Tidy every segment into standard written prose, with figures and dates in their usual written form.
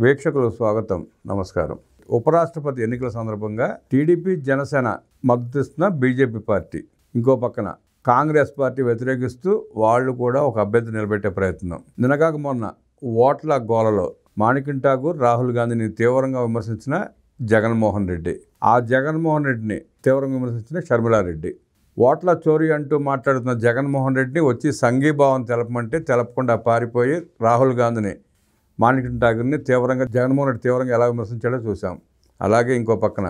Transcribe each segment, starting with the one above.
వీక్షకులకు స్వాగతం, నమస్కారం. ఉపరాష్ట్రపతి ఎన్నికల సందర్భంగా టీడీపీ జనసేన మద్దతిస్తున్న బీజేపీ పార్టీ, ఇంకో పక్కన కాంగ్రెస్ పార్టీ వ్యతిరేకిస్తూ వాళ్ళు కూడా ఒక అభ్యర్థి నిలబెట్టే ప్రయత్నం. నిన్నగాక మొన్న ఓట్ల గోలలో మాణిక్యం ఠాగూర్ రాహుల్ గాంధీని తీవ్రంగా విమర్శించిన జగన్మోహన్ రెడ్డి, ఆ జగన్మోహన్ రెడ్డిని తీవ్రంగా విమర్శించిన షర్మిలారెడ్డి, ఓట్ల చోరీ అంటూ మాట్లాడుతున్న జగన్మోహన్ రెడ్డిని వచ్చి సంఘీభావం తెలపమంటే తెలపకుండా పారిపోయి రాహుల్ గాంధీని, మాణిక్యం ఠాగూర్ని జగన్మోహన్ రెడ్డి తీవ్రంగా ఎలా విమర్శించాడో చూసాం. అలాగే ఇంకో పక్కన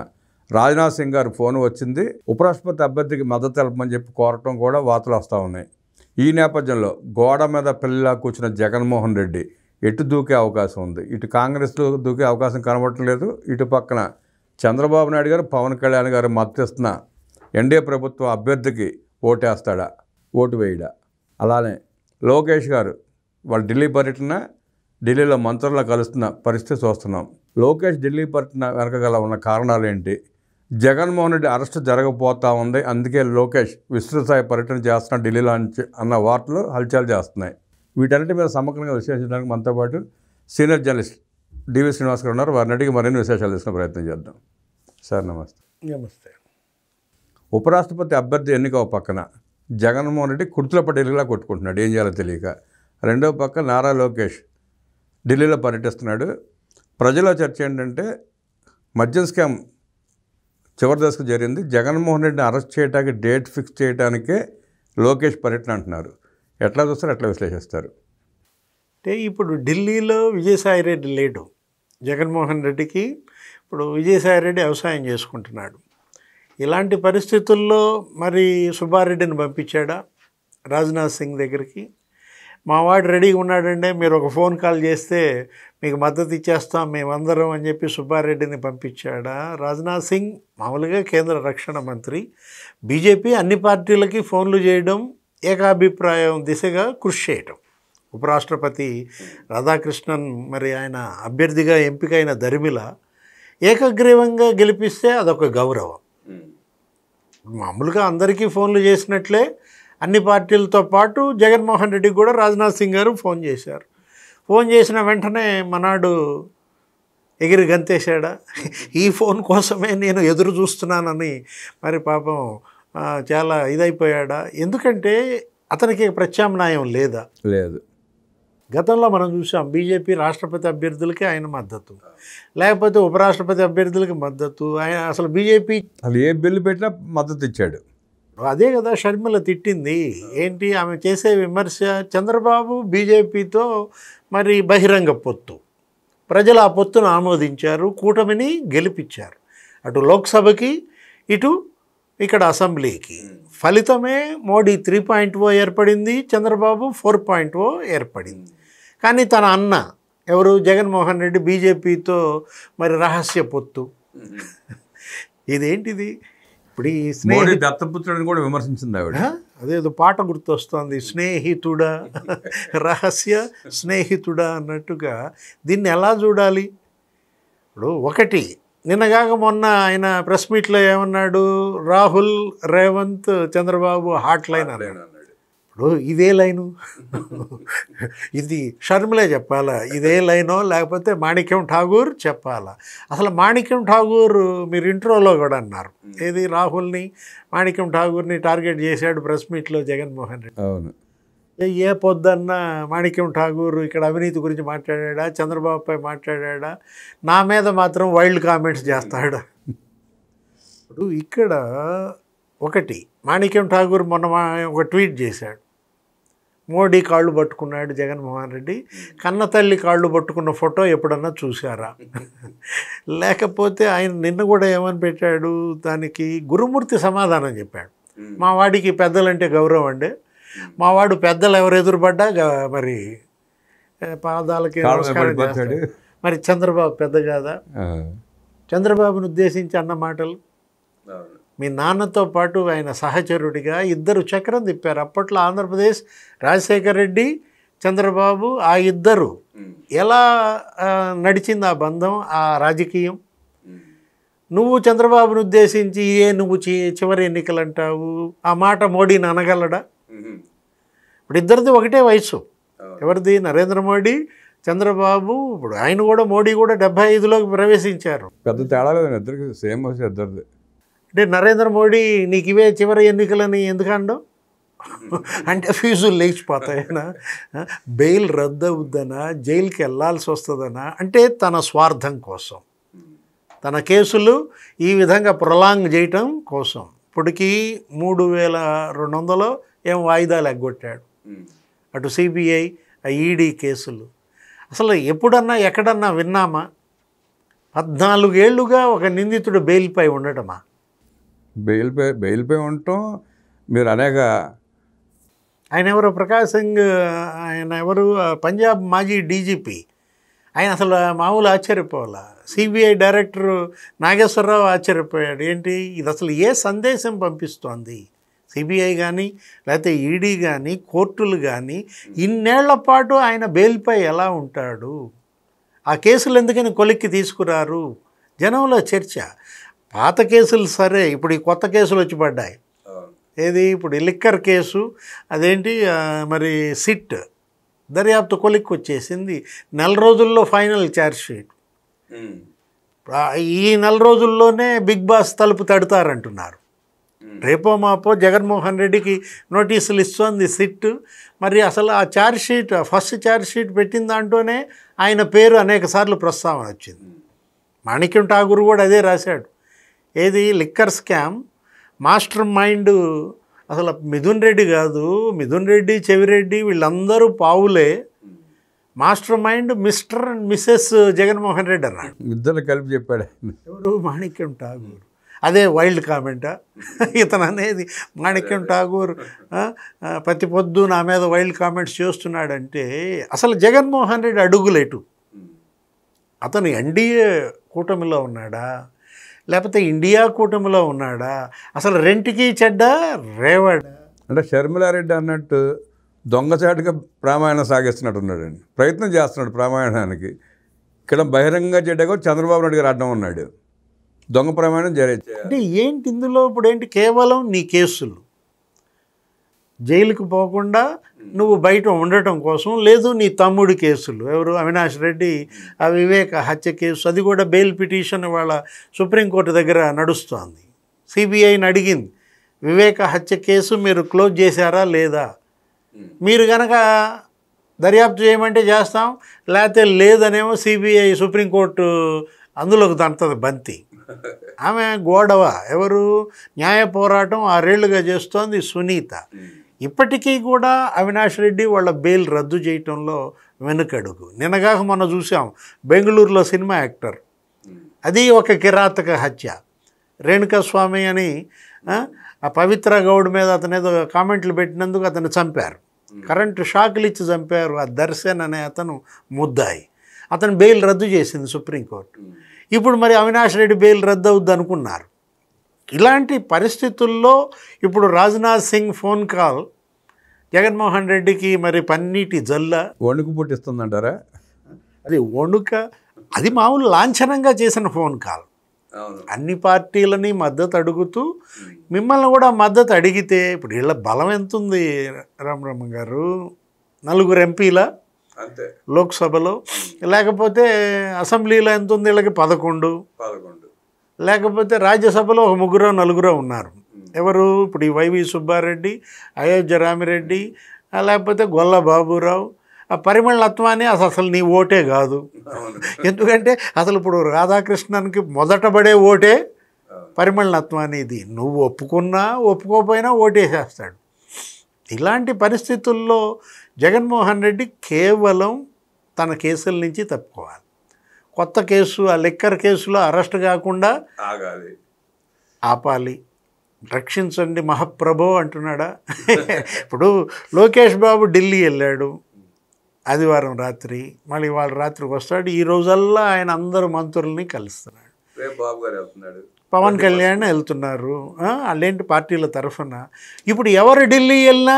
రాజ్నాథ్ సింగ్ గారు ఫోన్ వచ్చింది, ఉపరాష్ట్రపతి అభ్యర్థికి మద్దతు తెలపమని చెప్పి కోరటం కూడా వార్తలు వస్తూ ఉన్నాయి. ఈ నేపథ్యంలో గోడ మీద పిల్లలా కూర్చున్న జగన్మోహన్ రెడ్డి ఎటు దూకే అవకాశం ఉంది. ఇటు కాంగ్రెస్లో దూకే అవకాశం కనబడట్లేదు, ఇటు పక్కన చంద్రబాబు నాయుడు గారు, పవన్ కళ్యాణ్ గారు మద్దతిస్తున్న ఎన్డీఏ ప్రభుత్వం అభ్యర్థికి ఓటేస్తాడా, ఓటు వేయడా. అలానే లోకేష్ గారు వాళ్ళ ఢిల్లీ పర్యటన, ఢిల్లీలో మంత్రులను కలుస్తున్న పరిస్థితి చూస్తున్నాం. లోకేష్ ఢిల్లీ పర్యటన వెనక గల ఉన్న కారణాలు ఏంటి? జగన్మోహన్ రెడ్డి అరెస్టు జరగబోతా ఉంది, అందుకే లోకేష్ విస్తృతస్థాయి పర్యటన చేస్తున్న ఢిల్లీలో అన్న వార్తలు హల్చల్ చేస్తున్నాయి. వీటన్నిటి మీద సమగ్రంగా విశ్లేషించడానికి మనతో పాటు సీనియర్ జర్నలిస్ట్ డివి శ్రీనివాస్ గారు ఉన్నారు. వారిని అడిగి మరిన్ని విశేషాలు తీసుకునే ప్రయత్నం చేద్దాం. సార్ నమస్తే. నమస్తే. ఉపరాష్ట్రపతి అభ్యర్థి ఎన్నిక ఒక పక్కన, జగన్మోహన్ రెడ్డి కుర్తుల పట్టేలుగా కొట్టుకుంటున్నాడు, ఏం చేయాలో తెలియక. రెండవ పక్క నారా లోకేష్ ఢిల్లీలో పర్యటిస్తున్నాడు. ప్రజల చర్చ ఏంటంటే మద్యం స్కామ్ చివరి దశకు జరిగింది, జగన్మోహన్ రెడ్డిని అరెస్ట్ చేయడానికి డేట్ ఫిక్స్ చేయడానికే లోకేష్ పర్యటన అంటున్నారు. ఎట్లా చూస్తారు, ఎట్లా విశ్లేషిస్తారు? అంటే ఇప్పుడు ఢిల్లీలో విజయసాయిరెడ్డి లేడు, జగన్మోహన్ రెడ్డికి ఇప్పుడు విజయసాయిరెడ్డి వ్యవసాయం చేసుకుంటున్నాడు. ఇలాంటి పరిస్థితుల్లో మరి సుబ్బారెడ్డిని పంపించాడా రాజ్నాథ్ సింగ్ దగ్గరికి? మా వాడు రెడీగా ఉన్నాడంటే మీరు ఒక ఫోన్ కాల్ చేస్తే మీకు మద్దతు ఇచ్చేస్తాం మేమందరం అని చెప్పి సుబ్బారెడ్డిని పంపించాడా రాజ్నాథ్ సింగ్? మామూలుగా కేంద్ర రక్షణ మంత్రి, బీజేపీ అన్ని పార్టీలకి ఫోన్లు చేయడం, ఏకాభిప్రాయం దిశగా కృషి చేయడం. ఉపరాష్ట్రపతి రాధాకృష్ణన్ మరి ఆయన అభ్యర్థిగా ఎంపికైన దరిమిల ఏకగ్రీవంగా గెలిపిస్తే అదొక గౌరవం. మామూలుగా అందరికీ ఫోన్లు చేసినట్లే అన్ని పార్టీలతో పాటు జగన్మోహన్ రెడ్డికి కూడా రాజ్నాథ్ సింగ్ గారు ఫోన్ చేశారు. ఫోన్ చేసిన వెంటనే మనాడు ఎగిరి గంతేశాడా, ఈ ఫోన్ కోసమే నేను ఎదురు చూస్తున్నానని మరి పాపం చాలా ఇదైపోయాడా? ఎందుకంటే అతనికి ప్రత్యామ్నాయం లేదా? లేదు. గతంలో మనం చూసాం, బీజేపీ రాష్ట్రపతి అభ్యర్థులకి ఆయన మద్దతు, లేకపోతే ఉపరాష్ట్రపతి అభ్యర్థులకి మద్దతు. ఆయన అసలు బీజేపీ అసలు ఏ బిల్లు పెట్టినా మద్దతు ఇచ్చాడు. అదే కదా షర్మిల తిట్టింది. ఏంటి ఆమె చేసే విమర్శ? చంద్రబాబు బీజేపీతో మరి బహిరంగ పొత్తు, ప్రజలు ఆ పొత్తును ఆమోదించారు, కూటమిని గెలిపించారు. అటు లోక్సభకి, ఇటు ఇక్కడ అసెంబ్లీకి. ఫలితమే మోడీ 3.0 ఏర్పడింది, చంద్రబాబు 4.0 ఏర్పడింది. కానీ తన అన్న ఎవరు, జగన్మోహన్ రెడ్డి, బీజేపీతో మరి రహస్య పొత్తు. ఇదేంటిది? ఇప్పుడు ఈ దత్తపుత్రుడిని కూడా విమర్శించింది ఆవిడ. అదేదో పాట గుర్తొస్తుంది, స్నేహితుడా, రహస్య స్నేహితుడా అన్నట్టుగా. దీన్ని ఎలా చూడాలి? ఇప్పుడు ఒకటి, నిన్నగాక మొన్న ఆయన ప్రెస్ మీట్లో ఏమన్నాడు, రాహుల్, రేవంత్, చంద్రబాబు హాట్ లైన్ అన్నాడు. ఇప్పుడు ఇదే లైను, ఇది షర్మిలే చెప్పాలా ఇదే లైనో, లేకపోతే మాణిక్యం ఠాగూర్ చెప్పాలా? అసలు మాణిక్యం ఠాగూర్ మీరు ఇంట్రోలో కూడా అన్నారు, ఏది రాహుల్ని, మాణిక్యం ఠాగూర్ని టార్గెట్ చేశాడు ప్రెస్ మీట్లో జగన్మోహన్ రెడ్డి. అవును. ఏ పొద్దున్న మాణిక్యం ఠాగూర్ ఇక్కడ అవినీతి గురించి మాట్లాడా, చంద్రబాబుపై మాట్లాడా? నా మీద మాత్రం వైల్డ్ కామెంట్స్ చేస్తాడు. ఇప్పుడు ఇక్కడ ఒకటి, మాణిక్యం ఠాగూర్ మొన్న ఒక ట్వీట్ చేశాడు, మోడీ కాళ్ళు పట్టుకున్నాడు జగన్మోహన్ రెడ్డి, కన్నతల్లి కాళ్ళు పట్టుకున్న ఫోటో ఎప్పుడన్నా చూసారా? లేకపోతే ఆయన నిన్న కూడా ఏమని పెట్టాడు, దానికి గురుమూర్తి సమాధానం చెప్పాడు, మా వాడికి పెద్దలంటే గౌరవం అండి, మా వాడు పెద్దలు ఎవరు ఎదురుపడ్డా మరి పాదాలకి నమస్కారం చేస్తాడు. మరి చంద్రబాబు పెద్ద కాదా? చంద్రబాబును ఉద్దేశించి అన్న మాటలు. మీ నాన్నతో పాటు ఆయన సహచరుడిగా ఇద్దరు చక్రం తిప్పారు. అప్పట్లో ఆంధ్రప్రదేశ్ రాజశేఖర్ రెడ్డి, చంద్రబాబు, ఆ ఇద్దరు ఎలా నడిచింది ఆ బంధం, ఆ రాజకీయం? నువ్వు చంద్రబాబును ఉద్దేశించి నువ్వు చివరి ఎన్నికలు అంటావు, ఆ మాట మోడీని అనగలడా? ఇప్పుడు ఇద్దరిది ఒకటే వయసు. ఎవరిది? నరేంద్ర మోడీ, చంద్రబాబు ఇప్పుడు ఆయన కూడా మోడీ కూడా 75లోకి ప్రవేశించారు. పెద్ద తేడా లేదండి, ఇద్దరికి సేమ్ వచ్చి ఇద్దరిది. అంటే నరేంద్ర మోడీ నీకు ఇవే చివరి ఎన్నికలని ఎందుకండో అంటే ఫీజులు లేచిపోతాయనా, బెయిల్ రద్దు అవుద్దనా, జైలుకి వెళ్ళాల్సి వస్తుందనా, అంటే తన స్వార్థం కోసం, తన కేసులు ఈ విధంగా ప్రొలాంగ్ చేయటం కోసం. ఇప్పటికీ 3200 ఏం వాయిదాలు ఎగ్గొట్టాడు. అటు సిబిఐ ఈడీ కేసులు అసలు ఎప్పుడన్నా ఎక్కడన్నా విన్నామా? 14 ఏళ్లుగా ఒక నిందితుడు బెయిల్పై ఉండటమా? బెయిల్పై ఉండటం. మీరు అనేక ఆయన ఎవరు, ప్రకాష్ సింగ్, ఆయన ఎవరు, పంజాబ్ మాజీ డీజీపీ, ఆయన అసలు మామూలు ఆశ్చర్యపోవాలా. సిబిఐ డైరెక్టర్ నాగేశ్వరరావు ఆశ్చర్యపోయాడు. ఏంటి ఇది, అసలు ఏ సందేశం పంపిస్తోంది సిబిఐ కానీ లేకపోతే ఈడీ కానీ కోర్టులు కానీ? ఇన్నేళ్ల పాటు ఆయన బెయిల్పై ఎలా ఉంటాడు? ఆ కేసులు ఎందుకని కొలిక్కి తీసుకురారు? జనంలో చర్చ. పాత కేసులు సరే, ఇప్పుడు ఈ కొత్త కేసులు వచ్చి పడ్డాయి. ఏది, ఇప్పుడు లిక్కర్ కేసు అదేంటి మరి సిట్ దర్యాప్తు కొలిక్కి వచ్చేసింది. 4 రోజుల్లో ఫైనల్ ఛార్జ్షీట్. ఈ 4 రోజుల్లోనే బిగ్ బాస్ తలుపు తడతారంటున్నారు. రేపో మాపో జగన్మోహన్ రెడ్డికి నోటీసులు ఇస్తోంది సిట్. మరి అసలు ఆ ఛార్జ్షీట్, ఫస్ట్ ఛార్జ్షీట్ పెట్టిన దాంట్లోనే ఆయన పేరు అనేక సార్లు ప్రస్తావన వచ్చింది. మాణిక్యం ఠాగూర్ కూడా అదే రాశాడు. ఏది, లిక్కర్ స్కామ్ మాస్టర్ మైండ్ అసలు మిథున్ రెడ్డి కాదు, మిథున్ రెడ్డి, చెవిరెడ్డి వీళ్ళందరూ పావులే. Master mind mister and Mrs Jaganmohan Reddy అన్నాడు. ఇద్దరు కలిపి చెప్పాడు. ఎవరు, మాణిక్యం ఠాగూర్. అదే వైల్డ్ కామెంటా ఇతను అనేది? మాణిక్యం ఠాగూర్ ప్రతి పొద్దు నా మీద వైల్డ్ కామెంట్స్ చేస్తున్నాడంటే అసలు జగన్మోహన్ రెడ్డి అడుగులేటు? అతను ఎన్డీఏ కూటమిలో ఉన్నాడా లేకపోతే ఇండియా కూటమిలో ఉన్నాడా? అసలు రెంటికి చెడ్డ రేవాడా? అంటే షర్మిలారెడ్డి అన్నట్టు దొంగచాటుగా ప్రామాయణం సాగిస్తున్నట్టున్నాడండి. ప్రయత్నం చేస్తున్నాడు ప్రామాయణానికి. ఇక్కడ బహిరంగ చెడ్డగా చంద్రబాబు నాయుడు గారు అడ్డం ఉన్నాడు. దొంగ ప్రమాణం జరిగింది. అంటే ఏంటి ఇందులో? ఇప్పుడు ఏంటి, కేవలం నీ కేసులు జైలుకు పోకుండా నువ్వు బయట ఉండటం కోసం, లేదు నీ తమ్ముడి కేసులు, ఎవరు, అవినాష్ రెడ్డి ఆ వివేక హత్య కేసు, అది కూడా బెయిల్ పిటిషన్ వాళ్ళ సుప్రీంకోర్టు దగ్గర నడుస్తోంది. సిబిఐని అడిగింది, వివేక హత్య కేసు మీరు క్లోజ్ చేశారా లేదా? మీరు కనుక దర్యాప్తు చేయమంటే చేస్తాం, లేకపోతే లేదనేమో సిబిఐ సుప్రీంకోర్టు అందులోకి దంతది బంతి. ఆమె గోడవ, ఎవరు, న్యాయ పోరాటం 6 ఏళ్లుగా చేస్తోంది సునీత. ఇప్పటికీ కూడా అవినాష్ రెడ్డి వాళ్ళ బెయిల్ రద్దు చేయటంలో వెనుకడుగు. నిన్నగాక మనం చూసాం బెంగళూరులో సినిమా యాక్టర్, అది ఒక కిరాతక హత్య. రేణుకాస్వామి అని ఆ పవిత్ర గౌడ్ మీద అతను ఏదో కామెంట్లు పెట్టినందుకు అతను చంపారు. కరెంటు షాకులు ఇచ్చి చంపారు. ఆ దర్శన్ అనే అతను ముద్దాయి. అతను బెయిల్ రద్దు చేసింది సుప్రీంకోర్టు. ఇప్పుడు మరి అవినాష్ రెడ్డి బెయిల్ రద్దు అవుద్ది అనుకున్నారు. ఇలాంటి పరిస్థితుల్లో ఇప్పుడు రాజ్నాథ్ సింగ్ ఫోన్ కాల్ జగన్మోహన్ రెడ్డికి మరి పన్నీటి జల్ల వణుకు పుట్టిస్తుందంటారా? అది వణుక, అది మామూలు లాంఛనంగా చేసిన ఫోన్ కాల్. అన్ని పార్టీలని మద్దతు అడుగుతూ మిమ్మల్ని కూడా మద్దతు అడిగితే, ఇప్పుడు వీళ్ళ బలం ఎంత ఉంది రామరామ గారు, 4 ఎంపీల లోక్సభలో, లేకపోతే అసెంబ్లీలో ఎంత ఉంది వీళ్ళకి 11, లేకపోతే రాజ్యసభలో ఒక 3-4 ఉన్నారు. ఎవరు, ఇప్పుడు ఈ వైవి సుబ్బారెడ్డి, అయోధ్య రామిరెడ్డి, లేకపోతే గొల్ల బాబురావు, ఆ పరిమళ అత్వాని అసలు నీ ఓటే కాదు. ఎందుకంటే అసలు ఇప్పుడు రాధాకృష్ణన్కి మొదట పడే ఓటే పరిమళ అత్వానిది. నువ్వు ఒప్పుకున్నా ఒప్పుకోకపోయినా ఓటేసేస్తాడు. ఇలాంటి పరిస్థితుల్లో జగన్మోహన్ రెడ్డి కేవలం తన కేసుల నుంచి తప్పుకోవాలి. కొత్త కేసు, ఆ లిక్కర్ కేసులో అరెస్ట్ కాకుండా ఆపాలి. రక్షించండి మహాప్రభో అంటున్నాడా? ఇప్పుడు లోకేష్ బాబు ఢిల్లీ వెళ్ళాడు ఆదివారం రాత్రి, మళ్ళీ వాళ్ళ రాత్రికి వస్తాడు. ఈ రోజల్లా ఆయన అందరు మంత్రుల్ని కలుస్తున్నాడు. పవన్ కళ్యాణ్ వెళ్తున్నారు వాళ్ళేంటి పార్టీల తరఫున. ఇప్పుడు ఎవరు ఢిల్లీ వెళ్ళినా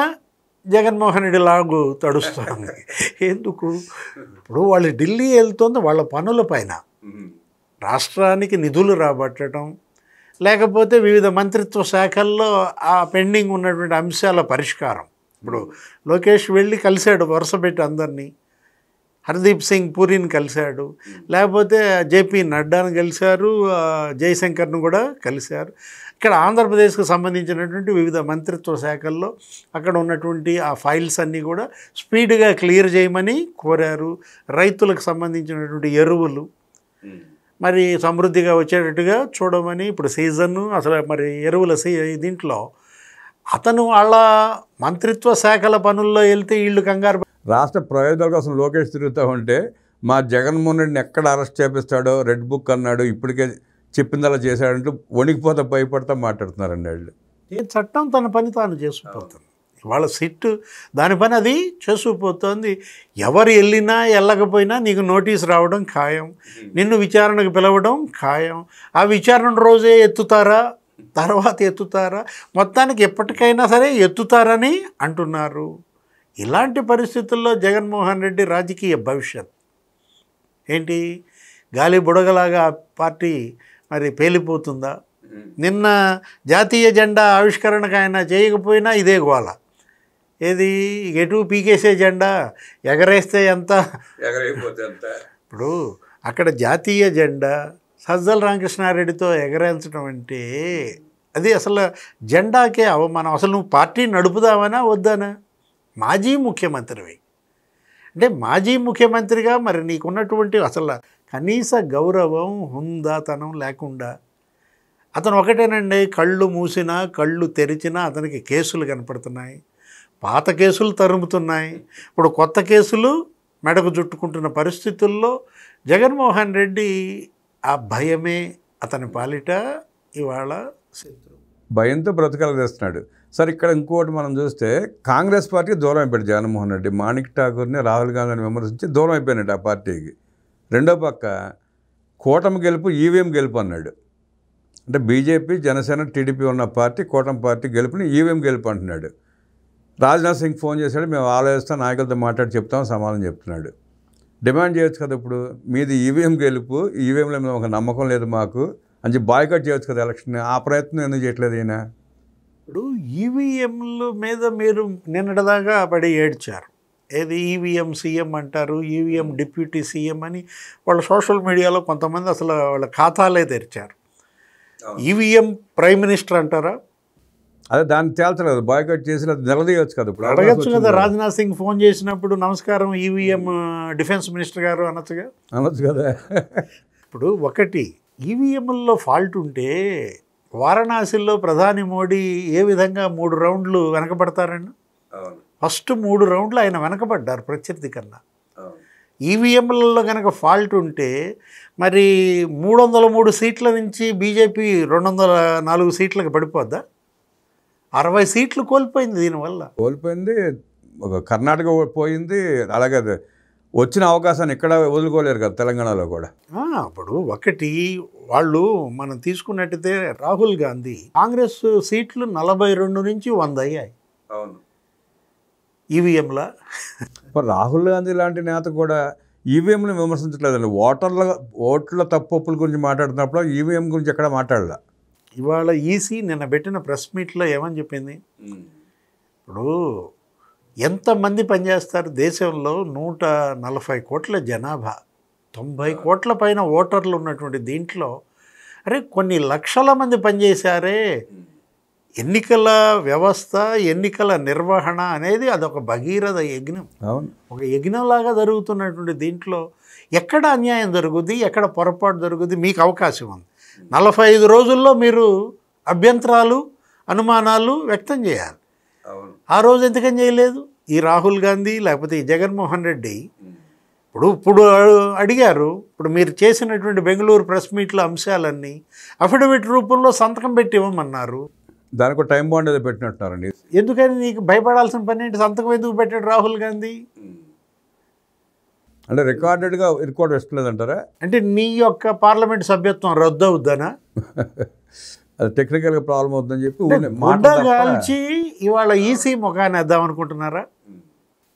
జగన్మోహన్ రెడ్డి లాగు తడుస్తుంది. ఎందుకు? ఇప్పుడు వాళ్ళు ఢిల్లీ వెళ్తుంది వాళ్ళ పనుల పైన, రాష్ట్రానికి నిధులు రాబట్టడం, లేకపోతే వివిధ మంత్రిత్వ శాఖల్లో ఆ పెండింగ్ ఉన్నటువంటి అంశాల పరిష్కారం. ఇప్పుడు లోకేష్ వెళ్ళి కలిశాడు వరుస పెట్టి అందరినీ. హర్దీప్ సింగ్ పూరిని కలిశాడు, లేకపోతే జేపీ నడ్డాను కలిశారు, జయశంకర్ను కూడా కలిశారు. ఇక్కడ ఆంధ్రప్రదేశ్కి సంబంధించినటువంటి వివిధ మంత్రిత్వ శాఖల్లో అక్కడ ఉన్నటువంటి ఆ ఫైల్స్ అన్నీ కూడా స్పీడ్గా క్లియర్ చేయమని కోరారు. రైతులకు సంబంధించినటువంటి ఎరువులు మరి సమృద్ధిగా వచ్చేటట్టుగా చూడమని, ఇప్పుడు సీజన్ అసలు మరి ఎరువుల దీంట్లో అతను వాళ్ళ మంత్రిత్వ శాఖల పనుల్లో వెళ్తే వీళ్ళు కంగారు. రాష్ట్ర ప్రయోజనాల కోసం లోకేష్ తిరుగుతూ ఉంటే మా జగన్మోహన్ రెడ్డిని ఎక్కడ అరెస్ట్ చేపిస్తాడో రెడ్ బుక్ అన్నాడు, ఇప్పటికే చెప్పిందలా చేశాడంటూ వణికిపోతా భయపడతా మాట్లాడుతున్నారండి వాళ్ళు. ఏ చట్టం తన పని తాను చేసుకుపోతుంది. వాళ్ళ సిట్ దాని పని అది చేసుకుపోతుంది. ఎవరు వెళ్ళినా వెళ్ళకపోయినా నీకు నోటీస్ రావడం ఖాయం, నిన్ను విచారణకు పిలవడం ఖాయం. ఆ విచారణ రోజే ఎత్తుతారా, తర్వాత ఎత్తుతారా, మొత్తానికి ఎప్పటికైనా సరే ఎత్తుతారని అంటున్నారు. ఇలాంటి పరిస్థితుల్లో జగన్మోహన్ రెడ్డి రాజకీయ భవిష్యత్ ఏంటి? గాలి బుడగలాగా పార్టీ మరి పేలిపోతుందా? నిన్న జాతీయ జెండా ఆవిష్కరణకు ఆయన చేయకపోయినా ఇదే గోల. ఏది ఎటు పీకేసే జెండా ఎగరేస్తే ఎంత, ఎగరైపోతే ఎంత. ఇప్పుడు అక్కడ జాతీయ జెండా సజ్జల రామకృష్ణారెడ్డితో ఎగరేంచడం అంటే అది అసలు జెండాకే అవమానం. అసలు నువ్వు పార్టీ నడుపుదామనా వద్దానా? మాజీ ముఖ్యమంత్రివి అంటే మాజీ ముఖ్యమంత్రిగా మరి నీకున్నటువంటి అసలు కనీస గౌరవం హుందాతనం లేకుండా అతను ఒకటేనండి, కళ్ళు మూసినా కళ్ళు తెరిచినా అతనికి కేసులు కనపడుతున్నాయి, పాత కేసులు తరుముతున్నాయి, ఇప్పుడు కొత్త కేసులు మెడకు చుట్టుకుంటున్న పరిస్థితుల్లో జగన్మోహన్ రెడ్డి ఆ భయమే అతని పాలిట ఇవాళ శత్రువు. భయంతో బ్రతకాలు చేస్తున్నాడు. సార్ ఇక్కడ ఇంకోటి మనం చూస్తే కాంగ్రెస్ పార్టీ దూరం అయిపోయాడు జగన్మోహన్ రెడ్డి. మాణిక్ ఠాకూర్ని రాహుల్ గాంధీని విమర్శించి దూరం అయిపోయినట్టు ఆ పార్టీకి. రెండో పక్క కూటమి గెలుపు ఈవీఎం గెలుపు అన్నాడు. అంటే బీజేపీ జనసేన టీడీపీ ఉన్న పార్టీ కూటమి పార్టీ గెలుపుని ఈవీఎం గెలుపు అంటున్నాడు. రాజ్నాథ్ సింగ్ ఫోన్ చేశాడు, మేము ఆలోచిస్తాం, నాయకులతో మాట్లాడి చెప్తాం, సమాధానం చెప్తున్నాడు. డిమాండ్ చేయొచ్చు కదా, ఇప్పుడు మీది ఈవీఎం గెలుపు, ఈవీఎంలో మేము ఒక నమ్మకం లేదు మాకు అని చెప్పి బాయ్కాట్ చేయొచ్చు కదా ఎలక్షన్. ఆ ప్రయత్నం ఎందుకు చేయట్లేదు ఈయన? ఇప్పుడు ఈవీఎంల మీద మీరు నిన్నటిదాకా పడి ఏడ్చారు. ఏది ఈవీఎం సీఎం అంటారు, ఈవీఎం డిప్యూటీ సీఎం అని వాళ్ళ సోషల్ మీడియాలో కొంతమంది అసలు వాళ్ళ ఖాతాలే తెరిచారు. ఈవీఎం ప్రైమ్ మినిస్టర్ అంటారా? అదే దాన్ని తేల్చలేదు, బాయ్కాట్ చేసి నిలదీయవచ్చు కదా. ఇప్పుడు అడగచ్చు కదా, రాజ్నాథ్ సింగ్ ఫోన్ చేసినప్పుడు నమస్కారం ఈవీఎం డిఫెన్స్ మినిస్టర్ గారు అనొచ్చు కదా. ఇప్పుడు ఒకటి ఈవీఎంల్లో ఫాల్ట్ ఉంటే వారణాసిలో ప్రధాని మోడీ ఏ విధంగా 3 రౌండ్లు వెనకబడతారండి? ఫస్ట్ 3 రౌండ్లు ఆయన వెనకబడ్డారు ప్రత్యర్థి కన్నా. ఈవీఎంలలో కనుక ఫాల్ట్ ఉంటే మరి 303 సీట్ల నుంచి బీజేపీ 204 సీట్లకు పడిపోద్దా? 60 సీట్లు కోల్పోయింది దీనివల్ల. కోల్పోయింది, ఒక కర్ణాటక పోయింది, అలాగే వచ్చిన అవకాశాన్ని ఇక్కడ వదులుకోలేరు కదా తెలంగాణలో కూడా. అప్పుడు ఒకటి వాళ్ళు మనం తీసుకున్నట్టయితే రాహుల్ గాంధీ కాంగ్రెస్ సీట్లు 42 నుంచి 100 అయ్యాయి. అవును, ఈవీఎంల. రాహుల్ గాంధీ లాంటి నేత కూడా ఈవీఎంని విమర్శించట్లేదండి. ఓట్ల తప్పుల గురించి మాట్లాడుతున్నప్పుడు ఈవీఎం గురించి ఎక్కడ మాట్లాడలే. ఇవాళ ఈసీ నిన్న పెట్టిన ప్రెస్ మీట్లో ఏమని చెప్పింది? ఇప్పుడు ఎంతమంది పనిచేస్తారు దేశంలో? 140 కోట్ల జనాభా, 90 కోట్ల పైన ఓటర్లు ఉన్నటువంటి దీంట్లో అరే కొన్ని లక్షల మంది పనిచేశారే. ఎన్నికల వ్యవస్థ, ఎన్నికల నిర్వహణ అనేది అదొక భగీరథ యజ్ఞం. అవును, ఒక యజ్ఞంలాగా జరుగుతున్నటువంటి దీంట్లో ఎక్కడ అన్యాయం జరుగుద్ది, ఎక్కడ పొరపాటు జరుగుద్ది? మీకు అవకాశం ఉంది. 45 రోజుల్లో మీరు అభ్యంతరాలు, అనుమానాలు వ్యక్తం చేయాలి. ఆ రోజు ఎందుకని చేయలేదు ఈ రాహుల్ గాంధీ లేకపోతే ఈ జగన్మోహన్ రెడ్డి? ఇప్పుడు అడిగారు, ఇప్పుడు మీరు చేసినటువంటి బెంగళూరు ప్రెస్ మీట్లో అంశాలన్నీ అఫిడవిట్ రూపంలో సంతకం పెట్టి ఇవ్వమన్నారు. దానికి టైం బాండ్ ఏదో పెట్టినట్టున్నారండి. ఎందుకని? నీకు భయపడాల్సిన పని ఏంటి? సంతకం ఎందుకు పెట్టాడు రాహుల్ గాంధీ? అంటే రికార్డెడ్గా రికార్డ్ వేసుకోలేదంటారా? అంటే నీ యొక్క పార్లమెంట్ సభ్యత్వం రద్దు అవుద్దానా? అది టెక్నికల్గా ప్రాబ్లం అవుతుందని చెప్పి గుడ్డగాల్చి ఇవాళ ఈసీ ముఖాన్ని వేద్దాం అనుకుంటున్నారా?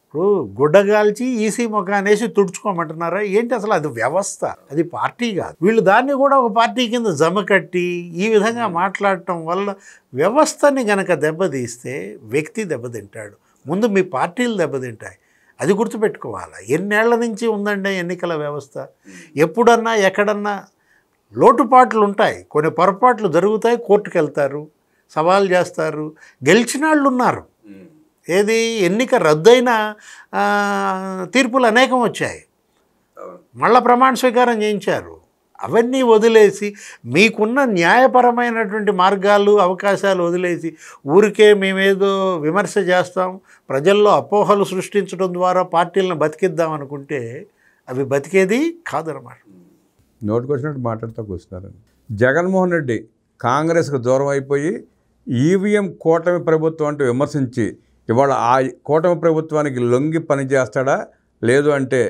ఇప్పుడు గుడ్డగాల్చి ఈసీ ముఖాన్ని వేసి తుడుచుకోమంటున్నారా ఏంటి? అసలు అది వ్యవస్థ, అది పార్టీ కాదు. వీళ్ళు దాన్ని కూడా ఒక పార్టీ కింద జమ కట్టి ఈ విధంగా మాట్లాడటం వల్ల వ్యవస్థని గనక దెబ్బతీస్తే వ్యక్తి దెబ్బతింటాడు, ముందు మీ పార్టీలు దెబ్బతింటాయి. అది గుర్తుపెట్టుకోవాలి. ఎన్నేళ్ల నుంచి ఉందండి ఎన్నికల వ్యవస్థ. ఎప్పుడన్నా ఎక్కడన్నా లోటుపాట్లు ఉంటాయి, కొన్ని పొరపాట్లు జరుగుతాయి, కోర్టుకు వెళ్తారు, సవాల్ చేస్తారు, గెలిచిన వాళ్ళు ఉన్నారు. ఏది ఎన్నిక రద్దయిన తీర్పులు అనేకం వచ్చాయి, మళ్ళా ప్రమాణ స్వీకారం చేయించారు. అవన్నీ వదిలేసి మీకున్న న్యాయపరమైనటువంటి మార్గాలు అవకాశాలు వదిలేసి ఊరికే మేమేదో విమర్శ చేస్తాం, ప్రజల్లో అపోహలు సృష్టించడం ద్వారా పార్టీలను బతికిద్దాం అనుకుంటే అవి బతికేది కాదనమాట. నోటికి వచ్చినట్టు మాట్లాడుతూ కూర్చున్నారని. జగన్మోహన్ రెడ్డి కాంగ్రెస్కు దూరం అయిపోయి ఈవీఎం కూటమి ప్రభుత్వం అంటూ విమర్శించి ఇవాళ ఆ కూటమి ప్రభుత్వానికి లొంగి పనిచేస్తాడా, లేదు అంటే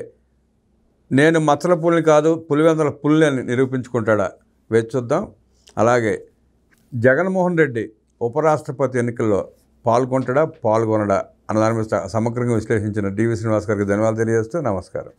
నేను మచ్చల పులిని కాదు పులివెందల పులిని అని నిరూపించుకుంటాడా వేచి చూద్దాం. అలాగే జగన్మోహన్ రెడ్డి ఉపరాష్ట్రపతి ఎన్నికల్లో పాల్గొనడా పాల్గొనడా అన్న దాని మీద సమగ్రంగా విశ్లేషించిన డివి శ్రీనివాస్ గారికి ధన్యవాదాలు తెలియజేస్తూ నమస్కారం.